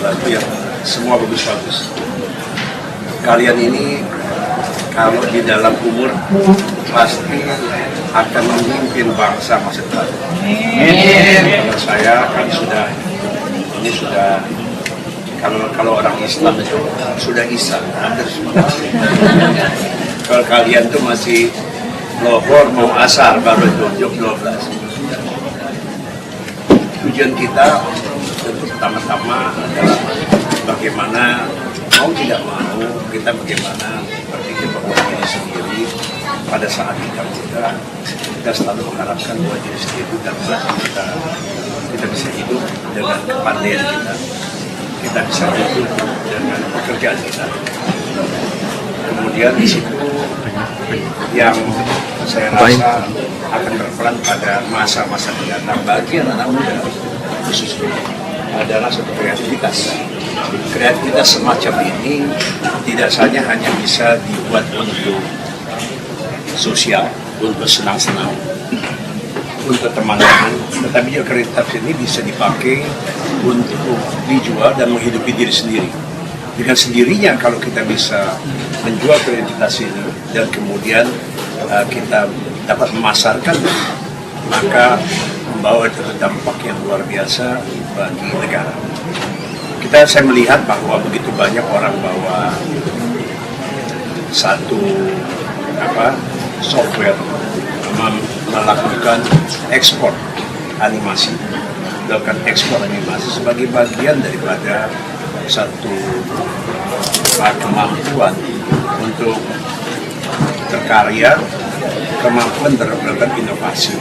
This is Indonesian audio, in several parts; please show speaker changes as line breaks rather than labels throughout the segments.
sesuatu yang semua bagus-bagus. Kalian ini kalau di dalam umur pasti akan memimpin bangsa masa depan. Kalau saya kan sudah kalau orang Islam itu sudah Isa, hampir semua. Kalau kalian tuh masih lohor mau asar baru jam 12. Tujuan kita tentu pertama-tama adalah bagaimana mau tidak mau kita bagaimana berpikir bahwa diri sendiri pada saat kita muda kita selalu mengharapkan bahwa diri sendiri dan kita bisa hidup dengan kepandaian kita bisa hidup dengan pekerjaan kita. Kemudian di situ yang saya rasa akan berperan pada masa-masa mendatang bagi anak muda khususnya adalah suatu kreativitas. Kreativitas semacam ini tidak saja hanya bisa dibuat untuk sosial, untuk senang-senang, untuk teman-teman, tetapi juga kreativitas ini bisa dipakai untuk dijual dan menghidupi diri sendiri. Dengan sendirinya kalau kita bisa menjual kreativitas ini dan kemudian kita dapat memasarkan, maka membawa dampak yang luar biasa bagi negara. Saya melihat bahwa begitu banyak orang bawa satu software melakukan ekspor animasi, sebagai bagian daripada satu kemampuan untuk berkarya, kemampuan melakukan inovasi.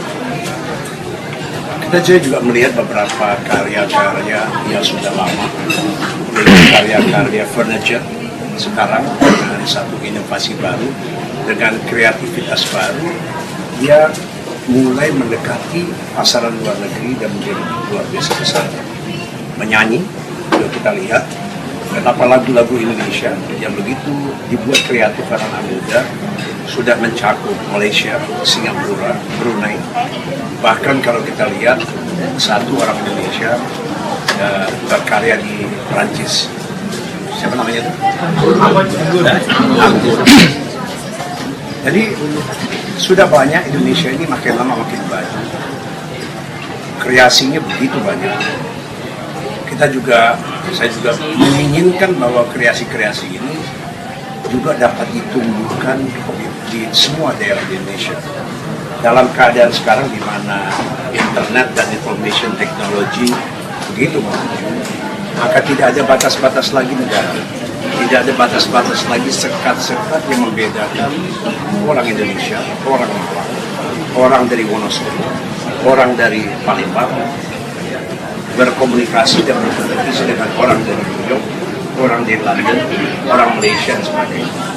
Kita juga melihat beberapa karya-karya yang sudah lama, karya-karya furniture sekarang dengan satu inovasi baru, dengan kreativitas baru, dia mulai mendekati pasaran luar negeri dan menjadi luar biasa besar. Menyanyi, sudah kita lihat, betapa lagu-lagu Indonesia yang begitu dibuat kreatif anak muda sudah mencakup Malaysia, Singapura, Brunei. Bahkan kalau kita lihat satu orang Indonesia berkarya di Perancis. Siapa namanya itu? Anggur. Jadi sudah banyak Indonesia ini makin lama makin banyak. Kreasinya begitu banyak. Saya juga menginginkan bahwa kreasi-kreasi ini juga dapat ditumbuhkan di semua daerah di Indonesia. Dalam keadaan sekarang di mana internet dan information technology begitu maju, maka tidak ada batas-batas lagi negara. Tidak ada batas-batas lagi sekat-sekat yang membedakan orang Indonesia, orang Malang, orang dari Wonosobo, orang dari Palembang, berkomunikasi dan berkomunikasi dengan orang dari New York, orang dari London, orang Malaysia dan sebagainya.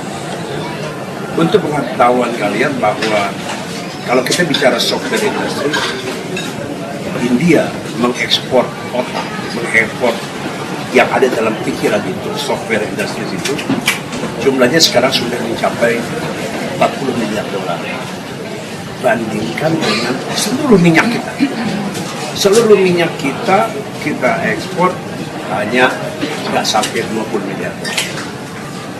Untuk pengetahuan kalian bahwa kalau kita bicara software industry, India mengekspor otak, mengekspor yang ada dalam pikiran itu, software industri itu, jumlahnya sekarang sudah mencapai 40 miliar dolar. Bandingkan dengan seluruh minyak kita. Seluruh minyak kita ekspor hanya nggak sampai 20 miliar.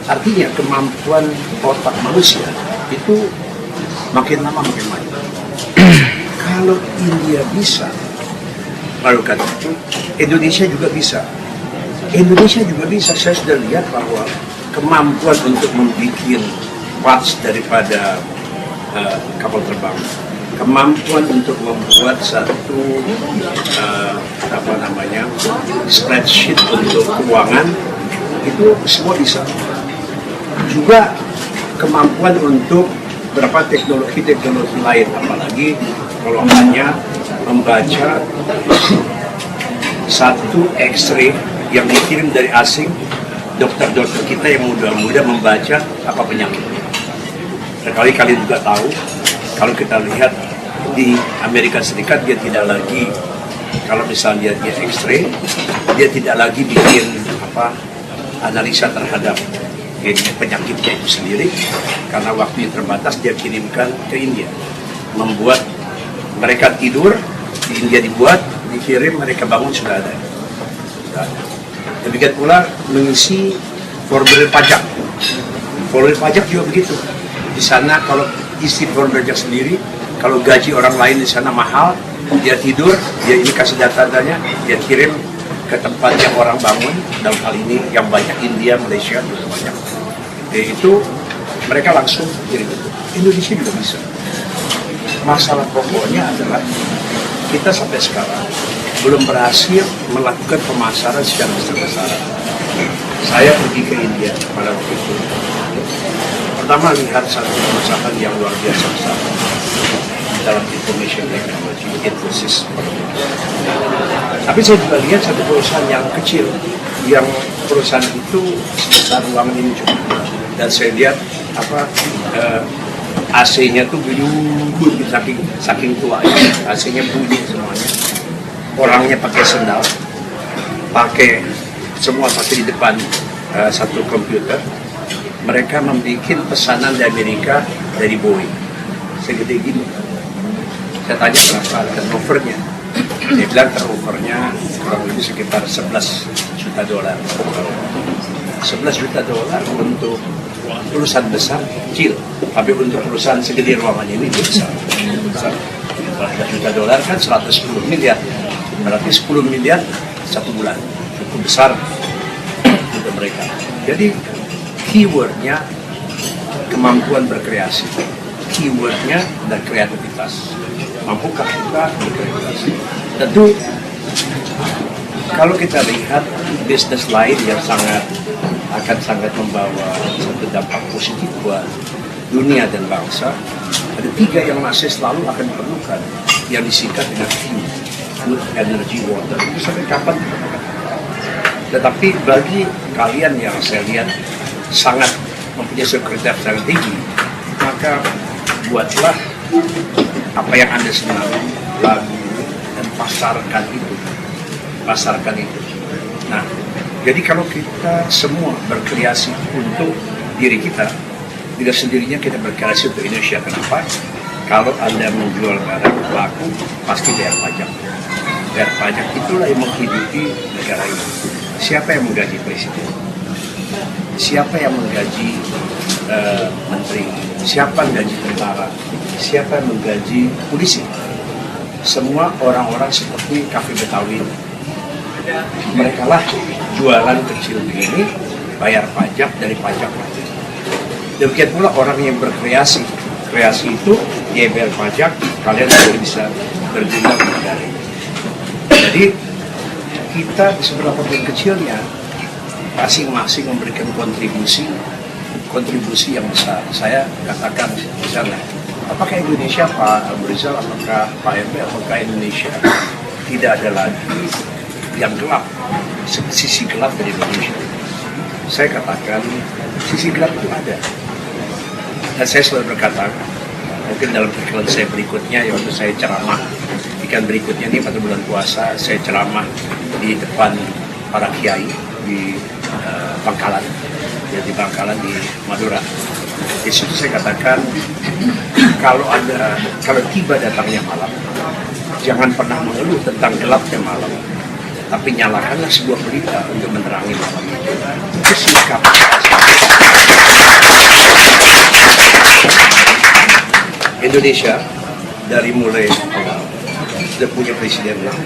Artinya kemampuan otak manusia itu makin lama makin maju. Kalau India bisa melakukan itu, Indonesia juga bisa. Indonesia juga bisa. Saya sudah lihat bahwa kemampuan untuk membuat parts daripada kapal terbang, kemampuan untuk membuat satu spreadsheet untuk keuangan, itu semua bisa. Juga kemampuan untuk beberapa teknologi lain, apalagi kalau hanya membaca satu X-ray yang dikirim dari asing, dokter-dokter kita yang muda-muda membaca apa penyakitnya. Sekali kalian juga tahu, kalau kita lihat di Amerika Serikat, dia tidak lagi, kalau misalnya dia X-ray, dia tidak lagi bikin analisa terhadap penyakitnya itu sendiri, karena waktunya terbatas, dia kirimkan ke India, membuat mereka tidur di India, dibuat, dikirim, mereka bangun sudah ada. Demikian pula mengisi formulir pajak. Formulir pajak juga begitu. Di sana kalau isi formulir pajak sendiri, kalau gaji orang lain di sana mahal, dia tidur, dia ini kasih datanya, dia kirim ke tempat yang orang bangun, dalam hal ini yang banyak India, Malaysia juga banyak. Itu mereka langsung kirim itu. Indonesia juga bisa. Masalah pokoknya adalah kita sampai sekarang belum berhasil melakukan pemasaran secara besar-besaran. Saya pergi ke India pada waktu itu. Pertama lihat satu perusahaan yang luar biasa besar dalam information technology, Infosys. Tapi saya juga lihat satu perusahaan yang kecil, yang perusahaan itu sebesar ruangan ini cuma. Dan saya lihat AC-nya tuh bunyi saking tua, AC-nya bunyi semuanya. Orangnya pakai sendal, semua pakai di depan satu komputer. Mereka membuat pesanan dari Amerika dari Boeing segede gini. Saya tanya berapa turnovernya. Dia bilang turnovernya kurang lebih sekitar 11 juta dolar. 11 juta dolar untuk perusahaan besar kecil, tapi untuk perusahaan segede ruangan ini besar. 11 juta dolar kan 110 miliar. Berarti 10 miliar satu bulan. Cukup besar untuk mereka. Jadi keywordnya kemampuan berkreasi, keywordnya dan kreativitas. Mampukah kita berkreasi? Tentu kalau kita lihat bisnis lain yang akan sangat membawa satu dampak positif buat dunia dan bangsa, ada 3 yang masih selalu akan diperlukan, yang disingkat dengan food, energy, water. Itu sampai kapan? Tetapi bagi kalian yang saya lihat sangat mempunyai sekretariat sangat tinggi, maka buatlah apa yang Anda senang, lagu, dan pasarkan itu. Nah, jadi kalau kita semua berkreasi untuk diri kita, tidak sendirinya kita berkreasi untuk Indonesia. Kenapa? Kalau Anda menjual barang laku, pasti bayar pajak. Bayar pajak itulah yang menghidupi negara ini. Siapa yang menggaji presiden? Siapa yang menggaji menteri? Siapa yang menggaji tentara? Siapa yang menggaji polisi? Semua orang-orang seperti Cafe Betawi. Mereka lah jualan kecil begini, bayar pajak dari pajak. Demikian pula orang yang berkreasi. Kreasi itu dia bayar pajak, kalian sudah bisa berguna di negara ini. Jadi kita seberapa pun kecilnya, masing-masing memberikan kontribusi yang besar. Saya katakan misalnya, apakah Indonesia Pak Abu Rizal, apakah Pak MB, apakah Indonesia tidak ada lagi yang gelap, sisi gelap dari Indonesia? Saya katakan sisi gelap itu ada. Dan saya selalu berkata, mungkin dalam iklan saya berikutnya, yaitu saya ceramah, ikan berikutnya ini pada bulan puasa, saya ceramah di depan para kiai di Bangkalan, ya di Bangkalan di Madura. Di situ saya katakan, kalau tiba datangnya malam, jangan pernah mengeluh tentang gelapnya malam, tapi nyalakanlah sebuah pelita untuk menerangi malam itu. Itu sikap. Indonesia dari mulai awal sudah punya presiden lah.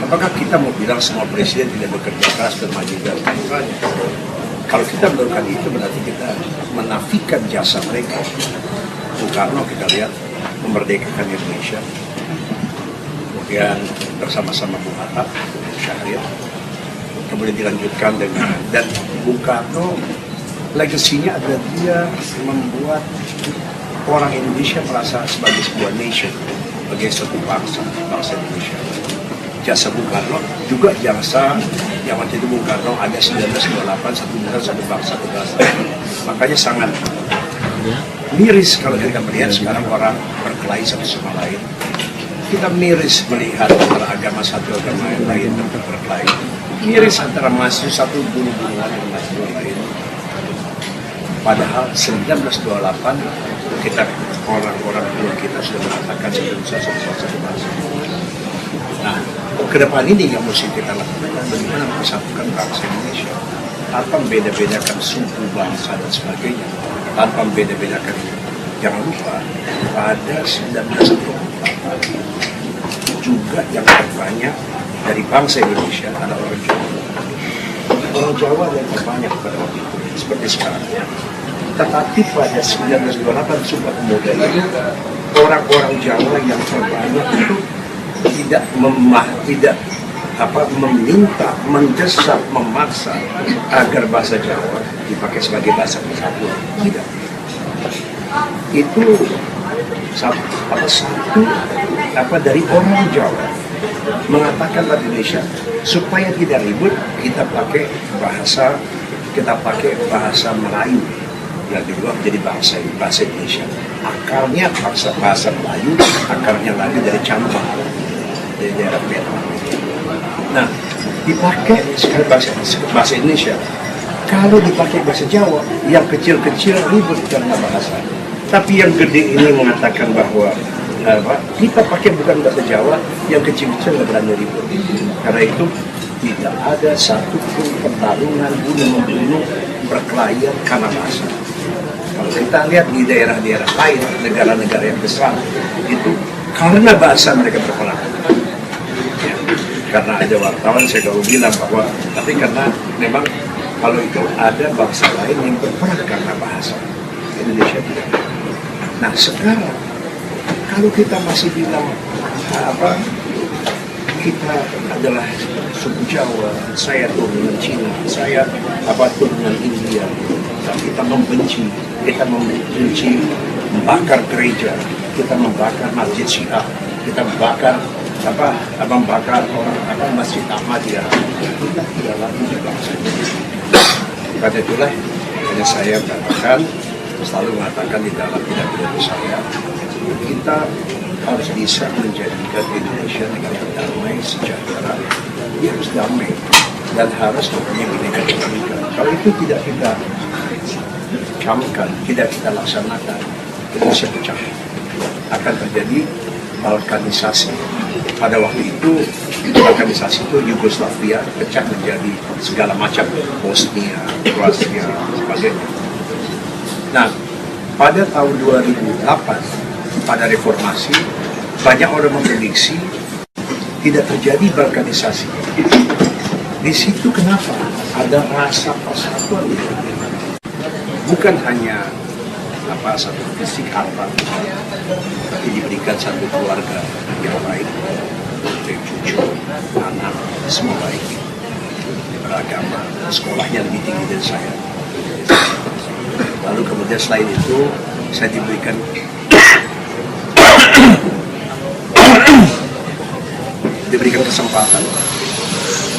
Apakah kita mau bilang semua presiden tidak bekerja keras dan maju dan kampanye? Kalau kita melakukan itu berarti kita menafikan jasa mereka. Bung Karno kita lihat memerdekakan Indonesia, kemudian bersama-sama Bung Hatta, Syahrir, kemudian dilanjutkan dengan, dan Bung Karno legasinya adalah dia membuat orang Indonesia merasa sebagai sebuah nation, sebagai suatu bangsa Indonesia. Jasa Bung Karno juga jasa yang waktu itu Bung Karno ada 1928 satu negara satu bangsa bangsa. Makanya sangat miris kalau kita melihat sekarang orang berkelahi satu sama lain. Kita miris melihat antara agama satu agama yang lain berkelahi. Miris antara mahasiswa satu bunuh-bunuhan dengan mahasiswa lain. Padahal 1928 kita orang-orang tua kita sudah mengatakan satu bangsa satu bangsa. Nah, ke depan ini yang mesti kita lakukan, bagaimana mempersatukan bangsa Indonesia tanpa beda-bedakan suku, bangsa dan sebagainya, tanpa beda-bedakan. Jangan lupa pada 1924 juga yang terbanyak dari bangsa Indonesia adalah orang Jawa. Orang Jawa yang terbanyak pada waktu itu, seperti sekarang. Tetapi pada 1928 sudah kemudian orang-orang Jawa yang terbanyak itu tidak meminta, mendesak, memaksa agar bahasa Jawa dipakai sebagai bahasa persatuan. Tidak. Itu satu dari orang Jawa mengatakan pada Indonesia supaya tidak ribut kita pakai bahasa Melayu yang diubah menjadi bahasa Indonesia. Akarnya bahasa Melayu, akarnya lagi dari Cambang, dari daerah Vietnam. Nah, dipakai sekali bahasa Indonesia. Kalau dipakai bahasa Jawa, yang kecil-kecil ribut karena bahasa. Tapi yang gede ini mengatakan bahwa kita pakai bukan bahasa Jawa, yang kecil-kecil nggak berani ribut. Karena itu tidak ada satu pun pertarungan bunuh-membunuh berkelahi karena bahasa. Kalau kita lihat di daerah-daerah lain, negara-negara yang besar, itu karena bahasa mereka berperang. Ya, karena ada wartawan saya kalau bilang bahwa, tapi karena memang kalau itu ada bangsa lain yang berperang karena bahasa. Indonesia tidak. Nah sekarang kalau kita masih bilang kita adalah suku Jawa, saya turunan Cina, saya turunan India, dan kita membenci membakar gereja, kita membakar masjid Syiah, kita membakar masjid Ahmadiyah, kita tidak lagi di bangsa Indonesia. Karena itulah hanya saya selalu mengatakan di dalam pidato saya, kita harus bisa menjadikan Indonesia negara damai, sejahtera. Dia harus damai dan harus mempunyai bineka tunggal ika. Kalau itu tidak kita camkan, tidak kita laksanakan, Indonesia pecah. Akan terjadi balkanisasi. Pada waktu itu, balkanisasi itu Yugoslavia pecah menjadi segala macam, Bosnia, Kroasia, sebagainya. Nah, pada tahun 2008, pada reformasi, banyak orang memprediksi tidak terjadi balkanisasi. Di situ kenapa? Ada rasa persatuan itu. Bukan hanya satu fisik harta, tapi diberikan satu keluarga yang baik, cucu, anak, semua baik, beragama, sekolahnya lebih tinggi dari saya. Lalu kemudian selain itu saya diberikan kesempatan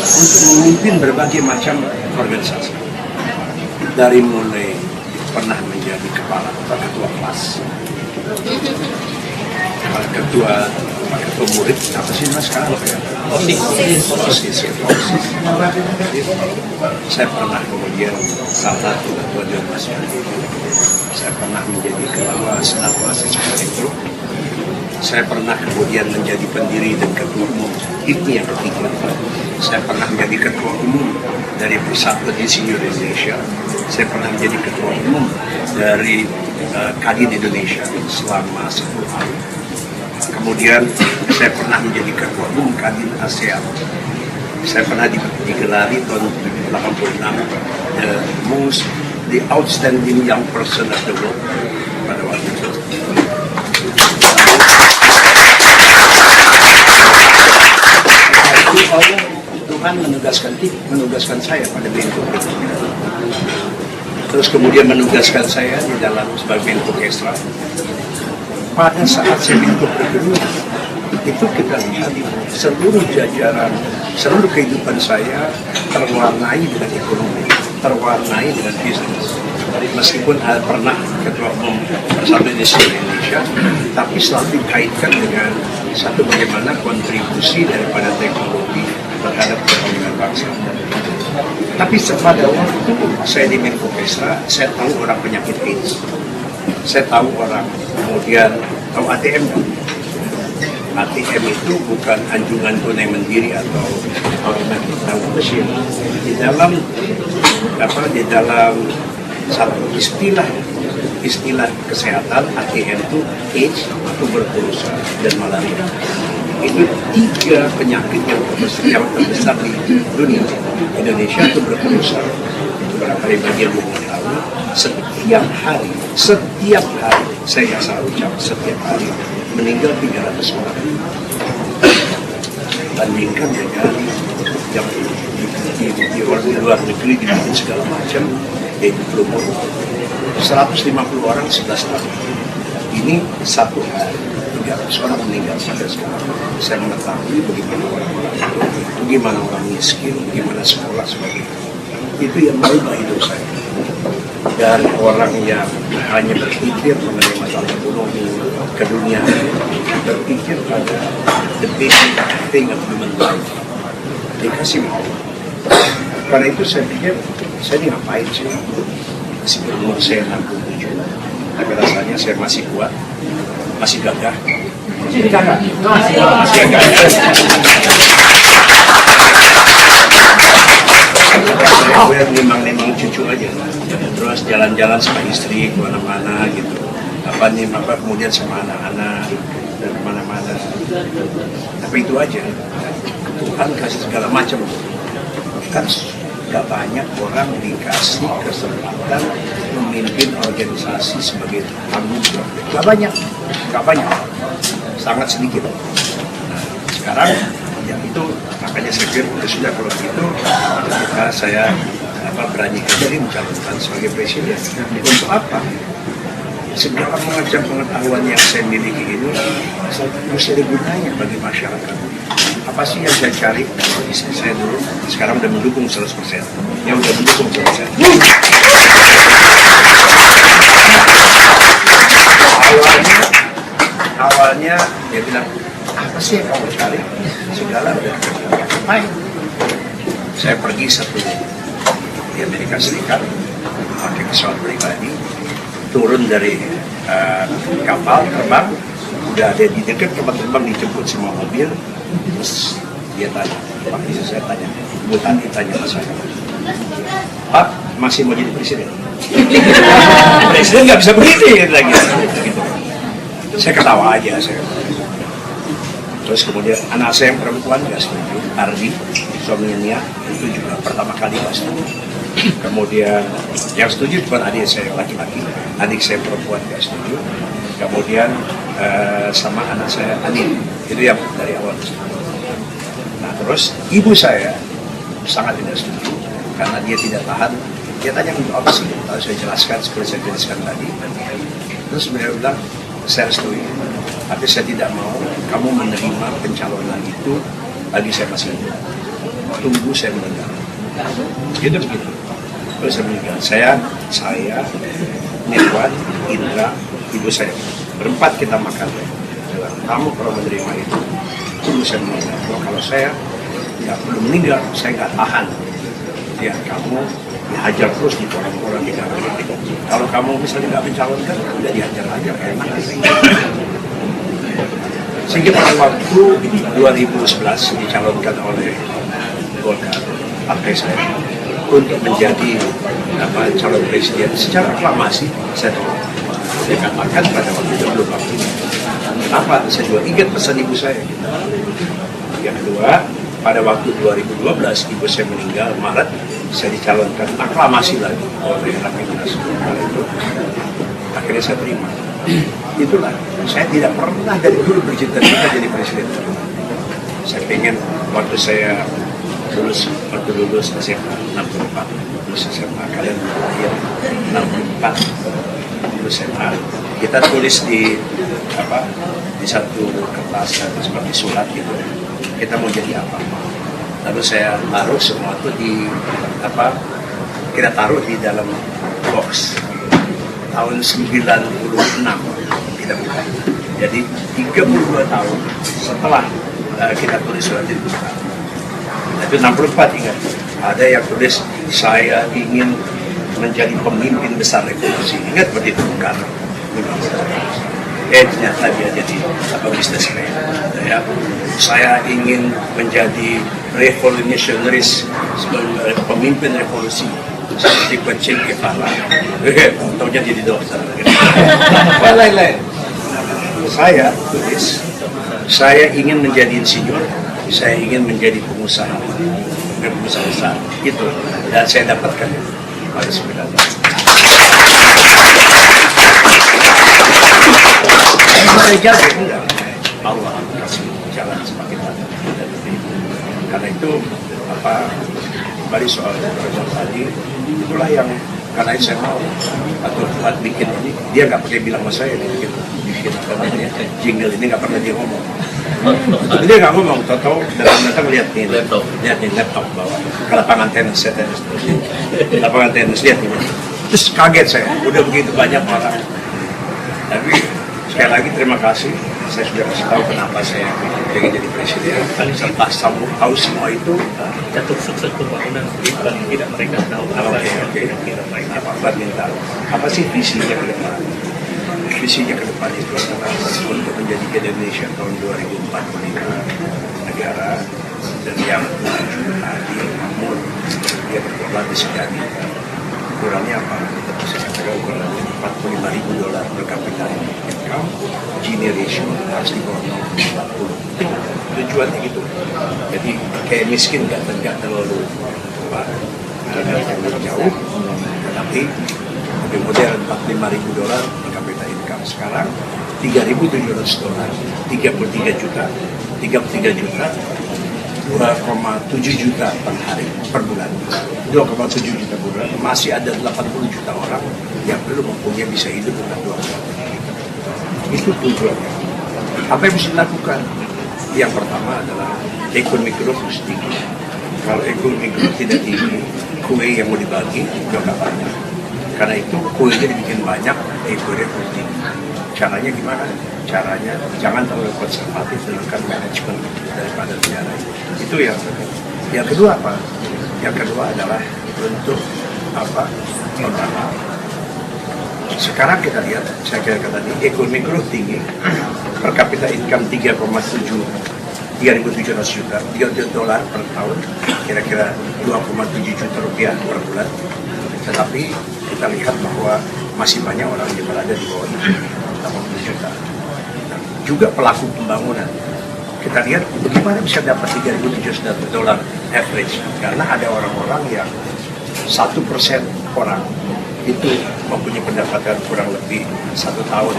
untuk memimpin berbagai macam organisasi, dari mulai pernah menjadi ketua kelas, ketua murid, apa sih mas sekarang ya? OSIS. Saya pernah kemudian salah satu ketua Dewan Masjid. Saya pernah menjadi ketua Senat Mahasiswa itu. Saya pernah kemudian menjadi pendiri dan ketua umum IPMI yang ketiga. Saya pernah menjadi ketua umum dari Persatuan Insinyur Indonesia. Saya pernah menjadi ketua umum dari Kadin Indonesia selama 10 tahun. Kemudian saya pernah menjadi ketua umum Kadin ASEAN. Saya pernah digelari tahun 86 the outstanding young person of the world pada waktu itu. Tuhan menugaskan saya pada Menko. Terus kemudian menugaskan saya di dalam sebagai Menko Kesra. Pada saat saya Menko kedua, itu kita lihat seluruh jajaran, seluruh kehidupan saya terwarnai dengan ekonomi, terwarnai dengan bisnis. Meskipun pernah ketua umum Persatuan Indonesia, tapi selalu dikaitkan dengan satu bagaimana kontribusi daripada teknologi terhadap perekonomian bangsa. Tapi pada waktu saya di Menko Kesra, saya tahu orang penyakit AIDS, saya tahu orang kemudian tahu ATM. ATM itu bukan anjungan tunai mandiri atau automatic transfer machine. Di dalam satu istilah kesehatan, ATM itu AIDS, tuberkulosis, dan malaria. Itu 3 penyakit yang terbesar di dunia. Indonesia tuberkulosis, itu barangkali bagian tahu. Setiap hari saya nggak salah ucap, setiap hari meninggal 300 orang. Bandingkan dengan yang di luar negeri dibikin segala macam, yaitu flu 150 orang 11 tahun. Ini satu hari 300 orang meninggal sampai sekarang. Saya mengetahui bagaimana orang-orang itu, gimana orang miskin, gimana sekolah sebagainya. Itu yang merubah hidup saya. Dari orang yang hanya berpikir mengenai masalah ekonomi, kedunia, berpikir pada the basic thing of human life. Dikasih mau. Karena itu saya pikir, saya ini ngapain sih? Masih berumur saya 67, tapi rasanya saya masih kuat, masih gagah. Masih gagah. Gue nimbang cucu aja, terus jalan-jalan sama istri kemana-mana gitu. Kemudian sama anak-anak dan kemana-mana. Tapi itu aja. Tuhan kasih segala macam. Kan gak banyak orang dikasih kesempatan memimpin organisasi sebagai tanggung jawab. Gak banyak. Sangat sedikit. Nah, sekarang yang itu makanya saya pikir sudah kalau begitu maka saya berani jadi mencalonkan sebagai presiden. Untuk apa? Segala macam pengetahuan yang saya miliki ini mesti ada gunanya bagi masyarakat. Apa sih yang saya cari? Istri saya dulu sekarang udah mendukung 100%. Yang udah mendukung 100%. Awalnya dia bilang, apa sih yang kamu cari? Segala udah main. Saya pergi di Amerika Serikat, pakai pesawat pribadi, turun dari kapal terbang, udah ada di dekat tempat terbang, dijemput semua mobil. Terus dia tanya, Pak, saya tanya, Bu Tani tanya ke saya, Pak, masih mau jadi presiden? Presiden nggak bisa begitu ya lagi. Gitu. Saya ketawa aja. Terus kemudian anak saya yang perempuan nggak setuju, Ardi, suaminya Nia, itu juga pertama kali nggak setuju. Kemudian yang setuju cuma adik saya laki-laki, adik saya perempuan nggak setuju. Kemudian sama anak saya Anin, itu yang dari awal setuju. Nah terus ibu saya sangat tidak setuju karena dia tidak tahan. Dia tanya untuk apa sih? Lalu saya jelaskan seperti saya jelaskan tadi. Terus beliau bilang, saya setuju, tapi saya tidak mau kamu menerima pencalonan itu lagi saya masih hidup. Tunggu saya meninggal. Gitu begitu. Terus saya meninggal. Saya, Nirwan, Indra, ibu saya, berempat kita makan. Kamu kalau menerima itu, tunggu saya meninggal. Kalau saya nggak belum meninggal, saya nggak tahan. Ya kamu dihajar terus di orang-orang di dalam politik. Kalau kamu misalnya nggak mencalonkan, udah dihajar-hajar enak. Sehingga pada waktu 2011 dicalonkan oleh Golkar, partai saya, untuk menjadi calon presiden secara aklamasi, saya tolak. Saya katakan pada waktu itu belum waktu. Kenapa? Saya juga ingat pesan ibu saya. Yang kedua, pada waktu 2012 ibu saya meninggal Maret, saya dicalonkan aklamasi lagi oleh Rapimnas. Itu akhirnya saya terima. Itulah, saya tidak pernah dari dulu bercita-cita jadi presiden. Saya pengen waktu saya lulus SMA 64, lulus SMA, kalian lahir 64, lulus SMA, kita tulis di satu kertas seperti surat gitu, kita mau jadi apa. Lalu saya taruh semua itu kita taruh di dalam box. Tahun 96 kita buka. Jadi 32 tahun setelah kita tulis surat itu buka. Itu 64 ingat. Ada yang tulis saya ingin menjadi pemimpin besar revolusi. Ingat begitu bukan. ternyata dia jadi bisnismen. Ya. Saya ingin menjadi revolusionaris sebagai pemimpin revolusi seperti Che Guevara. Tahunya jadi dokter. Lain-lain. Saya tulis, saya ingin menjadi insinyur, saya ingin menjadi pengusaha besar. Itu, dan saya dapatkan pada 9 tahun. Saya jaga enggak, Allah kasih jalan semakin banyak. Karena itu kembali soal program tadi, itulah yang karena saya mau atau buat bikin ini, dia nggak pakai bilang sama saya, dia bikin jingle ini nggak pernah dia ngomong. Dia nggak ngomong, tahu datang lihat nih laptop bawa ke lapangan tenis, lapangan tenis lihat ini. Terus kaget saya, udah begitu banyak orang. Tapi sekali lagi terima kasih, saya sudah kasih tahu kenapa saya ingin jadi presiden. Serta tahu semua itu.
Jatuh sukses pembangunan tidak mereka tahu apa kira-kira mereka
minta apa sih visinya ke depan. Visinya ke depan itu adalah untuk menjadi Indonesia tahun 2045 negara dan yang adil, makmur, dia berkorban disegani. Ukurannya apa? Saya katakan ukuran $45,000 per kapita income, Gini ratio harus di bawah 40. Tujuannya gitu. Jadi kayak miskin nggak terlalu jauh, tapi lebih modern $45,000 per kapita income. Sekarang $3.700, 33 juta, 2,7 juta per hari, per bulan. 2,7 juta per bulan, masih ada 80 juta orang yang belum mempunyai bisa hidup dengan 2,7 juta. Itu tujuannya. Apa yang bisa dilakukan? Yang pertama adalah ekonomi growth harus tinggi. Kalau ekonomi growth tidak tinggi, kue yang mau dibagi juga nggak banyak. Karena itu kuenya dibikin banyak, ekornya harus tinggi. Caranya gimana? Caranya jangan terlalu konservatif dengan manajemen daripada negara. Itu yang kedua apa? Yang kedua adalah untuk pertama. Sekarang kita lihat, saya kira tadi ekonomi growth tinggi, per kapita income 3,7 juta, $3 per tahun, kira-kira 2,7 juta rupiah per bulan. Tetapi kita lihat bahwa masih banyak orang yang berada di bawah 80 juta. Juga pelaku pembangunan. Kita lihat bagaimana bisa dapat $3.700 average, karena ada orang-orang yang 1% orang itu mempunyai pendapatan kurang lebih 1 tahun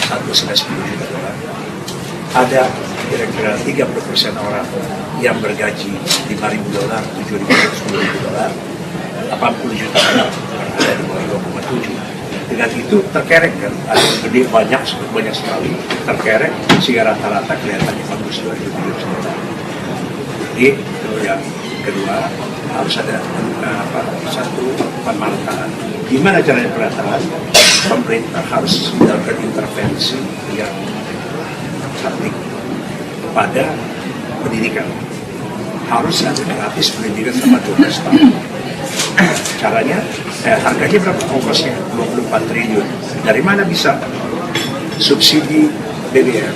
1,10 juta dolar. Ada kira-kira 30% orang yang bergaji $5.000, $7.000, $80 juta dolar, ada di bawah 2,7. Dengan itu terkerek kan, ada yang gede banyak sekali terkerek, sehingga rata-rata kelihatannya bagus 2.700. Jadi itu yang kedua, harus ada satu pemantauan. Gimana caranya pemantauan? Pemerintah harus melakukan intervensi yang cantik pada pendidikan. Harus ada gratis pendidikan selama 12 tahun. Caranya, harganya berapa? Ongkosnya 24 triliun. Dari mana bisa? Subsidi BBM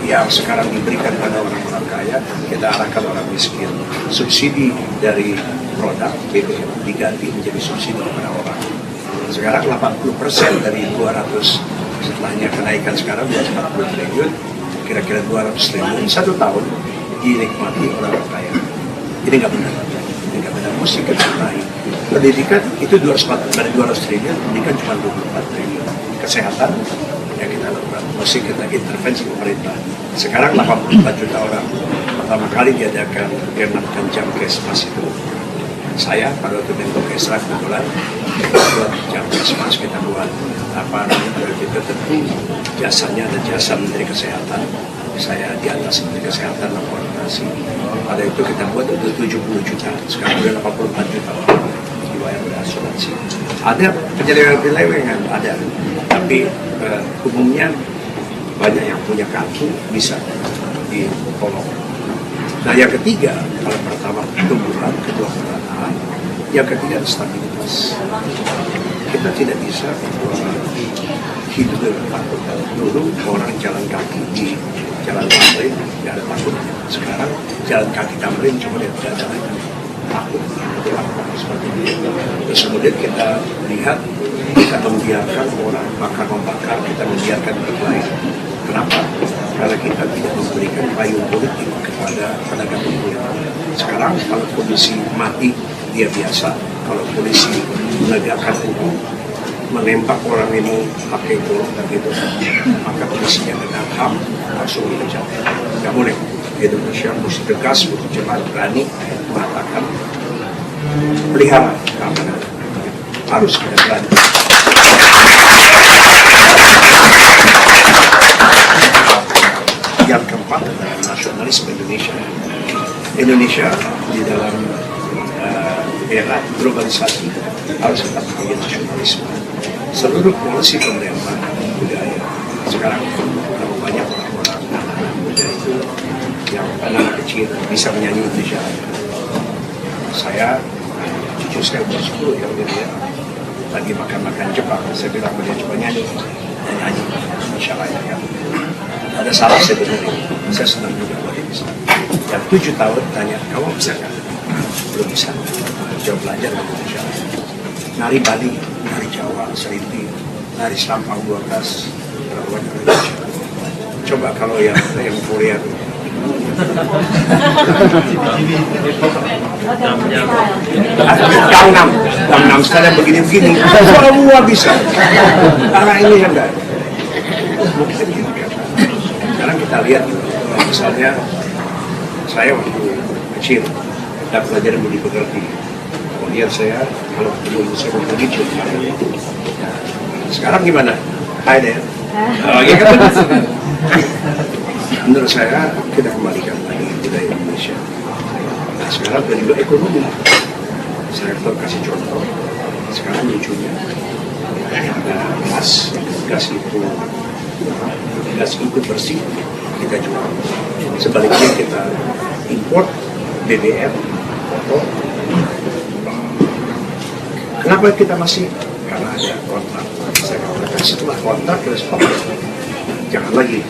yang sekarang diberikan pada orang-orang kaya, kita arahkan orang miskin. Subsidi dari produk BBM diganti menjadi subsidi kepada orang. Sekarang 80% dari 200, setelahnya kenaikan sekarang 240 triliun, kira-kira 200 triliun, 1 tahun dinikmati orang kaya. Ini nggak benar. Ini nggak benar, mesti kita naik. Pendidikan itu dari 200 triliun, pendidikan cuma 24 triliun. Kesehatan yang kita lakukan, mesti kita intervensi pemerintah. Sekarang 84 juta orang, pertama kali diadakan kegiatan Jamkesmas itu. Saya pada waktu Menko Kesra kebetulan buat Jamkesmas, kita buat kita tentu jasanya ada jasa Menteri Kesehatan. Saya di atas Menteri Kesehatan dan koordinasi. Pada itu kita buat untuk 70 juta, sekarang sudah 84 juta orang jiwa yang berasuransi. Ada penyelewengan, ada, tapi umumnya banyak yang punya kartu bisa ditolong. Nah yang ketiga, kalau pertama pertumbuhan, kedua pendanaan, yang ketiga stabilitas. Kita tidak bisa hidup dengan takut. Dulu orang jalan kaki di jalan Tamrin tidak ada takut. Sekarang jalan kaki Tamrin cuma lihat tidak ada lagi takut. Seperti itu. Terus kemudian kita lihat kita membiarkan orang bakar-membakar, kita membiarkan berkelahi. Kenapa? Karena kita tidak memberikan payung politik kepada penegak hukum. Sekarang kalau polisi mati, dia biasa. Kalau polisi menegakkan hukum, menembak orang ini pakai golok dan gitu, maka polisinya dengan HAM langsung dipecat. Tidak boleh. Indonesia mesti tegas, mesti cepat, berani mengatakan pelihara keamanan. Harus kita berani. Yang keempat adalah nasionalisme Indonesia. Indonesia di dalam era globalisasi harus tetap punya nasionalisme. Seluruh polisi pemerintah budaya sekarang terlalu banyak orang-orang anak muda itu yang anak kecil bisa menyanyi Indonesia. Saya cucu saya umur 10 yang dia lagi makan Jepang, saya bilang dia coba nyanyi Indonesia Raya ya. Ada salah sebenarnya, saya senang juga buat bisa. Yang 7 tahun tanya, kamu bisa nggak? Belum bisa. Coba belajar di Indonesia. Nari Bali, nari Jawa, Seriti, nari Sampang 12, Rawan Indonesia. Coba kalau yang Korea tuh. Gangnam sekalian begini-begini, semua bisa. Karena ini yang enggak. Mungkin gitu ya. Sekarang kita lihat, misalnya saya waktu kecil, kita belajar budi pekerti. Kemudian saya, kalau ketemu ibu saya mau pergi cium tangan. Sekarang gimana? Hai deh. Oh iya kan? Menurut saya, kita kembalikan lagi budaya Indonesia. Nah, sekarang dari ekonomi, saya kasih contoh. Sekarang lucunya, ada gas itu bersih, kita jual. Sebaliknya kita import BBM, motor. Kenapa kita masih? Karena ada kontrak. Saya katakan setelah kontrak kita stop. Jangan lagi.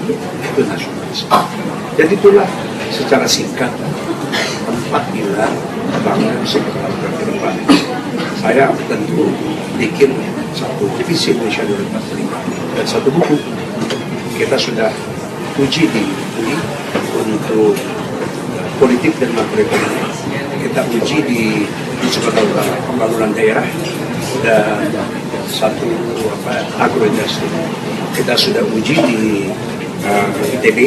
Itu nasionalisme. Jadi itulah secara singkat 4 pilar bangsa bisa kita lakukan ke depan. Saya tentu bikin satu visi Indonesia 2045 dan satu buku. Kita sudah uji di UI untuk politik dan makroekonomi. Kita uji di Sumatera Utara pembangunan daerah dan satu agroindustri. Kita sudah uji di ITB